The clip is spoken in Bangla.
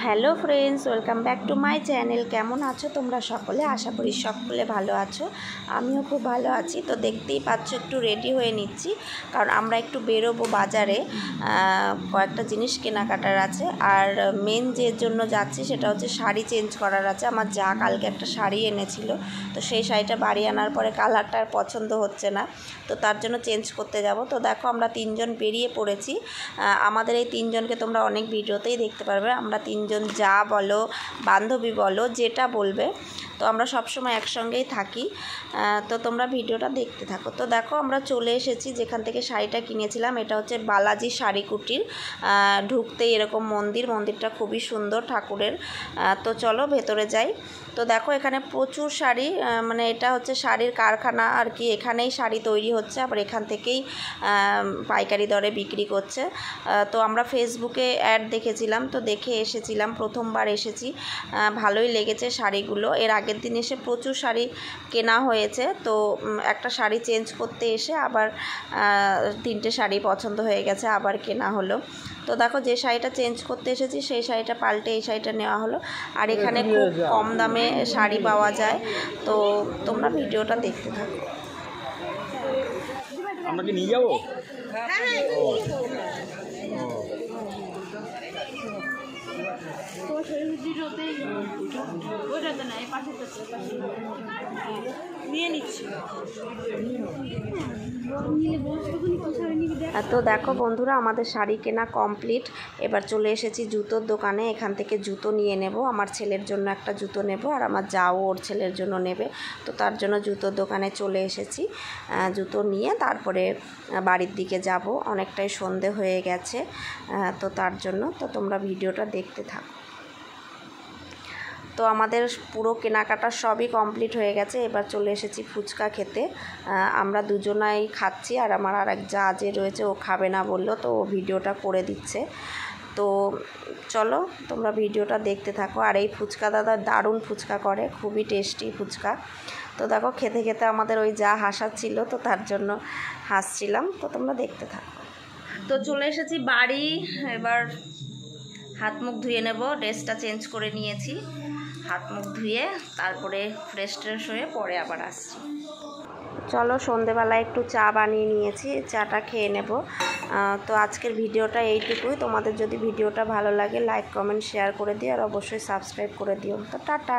Hello friends, welcome back to my channel. কেমন আছো তোমরা সকলে? আশা করি সকলে ভালো আছো, আমিও খুব ভালো আছি। তো দেখতেই পাচ্ছ একটু রেডি হয়ে নিচ্ছি, কারণ আমরা একটু বেরোবো বাজারে, কয়েকটা জিনিস কেনাকাটার আছে। আর মেন যে জন্য যাচ্ছি সেটা হচ্ছে শাড়ি চেঞ্জ করার আছে। আমার যা কালকে একটা শাড়ি এনেছিল, তো সেই শাড়িটা বাড়ি আনার পরে কালারটা আর পছন্দ হচ্ছে না, তো তার জন্য চেঞ্জ করতে যাব। তো দেখো আমরা তিনজন বেরিয়ে পড়েছি। আমাদের এই তিনজনকে তোমরা অনেক ভিডিওতেই দেখতে পারবে। আমরা তিনজন যা বলো, বান্ধবী বলো, যেটা বলবে, তো আমরা সবসময় একসঙ্গেই থাকি। তো তোমরা ভিডিওটা দেখতে থাকো। তো দেখো আমরা চলে এসেছি যেখান থেকে শাড়িটা কিনেছিলাম। এটা হচ্ছে বালাজি শাড়ি কুটির। ঢুকতেই এরকম মন্দিরটা খুবই সুন্দর ঠাকুরের। তো চলো ভেতরে যাই। তো দেখো এখানে প্রচুর শাড়ি, মানে এটা হচ্ছে শাড়ির কারখানা আর কি। এখানেই শাড়ি তৈরি হচ্ছে, আবার এখান থেকেই পাইকারি দরে বিক্রি করছে। তো আমরা ফেসবুকে অ্যাড দেখেছিলাম, তো দেখে এসেছিলাম, প্রথমবার এসেছি। ভালোই লেগেছে শাড়িগুলো। এর আগের দিন এসে প্রচুর শাড়ি কেনা হয়েছে, তো একটা শাড়ি চেঞ্জ করতে এসে আবার 3টে শাড়ি পছন্দ হয়ে গেছে, আবার কেনা হলো। তো দেখো যে শাড়িটা চেঞ্জ করতে এসেছি সেই শাড়িটা পাল্টে এই শাড়িটা নেওয়া হলো। আর এখানে খুব কম দামে শাড়ি পাওয়া যায়, তো তোমরা ভিডিওটা দেখতে থাকো। আমরা কি নিয়ে যাবো? নিয়ে নিচ্ছি। তো দেখো বন্ধুরা, আমাদের শাড়ি কেনা কমপ্লিট। এবার চলে এসেছি জুতোর দোকানে। এখান থেকে জুতো নিয়ে নেব। আমার ছেলের জন্য একটা জুতো নেব, আর আমার যাও ওর ছেলের জন্য নেবে। তো তার জন্য জুতোর দোকানে চলে এসেছি। জুতো নিয়ে তারপরে বাড়ির দিকে যাব। অনেকটাই সন্ধে হয়ে গেছে, তো তার জন্য তো তোমরা ভিডিওটা দেখতে থাকো। তো আমাদের পুরো কেনাকাটা সবই কমপ্লিট হয়ে গেছে। এবার চলে এসেছি ফুচকা খেতে। আমরা দুজনাই খাচ্ছি, আর আমার আর এক যা যে রয়েছে ও খাবে না বললো, তো ও ভিডিওটা করে দিচ্ছে। তো চলো তোমরা ভিডিওটা দেখতে থাকো। আর এই ফুচকা দাদা দারুণ ফুচকা করে, খুবই টেস্টি ফুচকা। তো দেখো খেতে খেতে আমাদের ওই যা হাসাচ্ছিল, তো তার জন্য হাসছিলাম। তো তোমরা দেখতে থাকো। তো চলে এসেছি বাড়ি। এবার হাত মুখ ধুয়ে নেব। ড্রেসটা চেঞ্জ করে নিয়েছি, হাত মুখ ধুয়ে তারপরে ফ্রেশ হয়ে পরে আবার আসছি। চলো সন্ধেবেলায় একটু চা বানিয়ে নিয়েছি, চাটা খেয়ে নেব। তো আজকের ভিডিওটা এইটুকুই। তোমাদের যদি ভিডিওটা ভালো লাগে লাইক কমেন্ট শেয়ার করে দিও, আর অবশ্যই সাবস্ক্রাইব করে দিও। তো টাটা।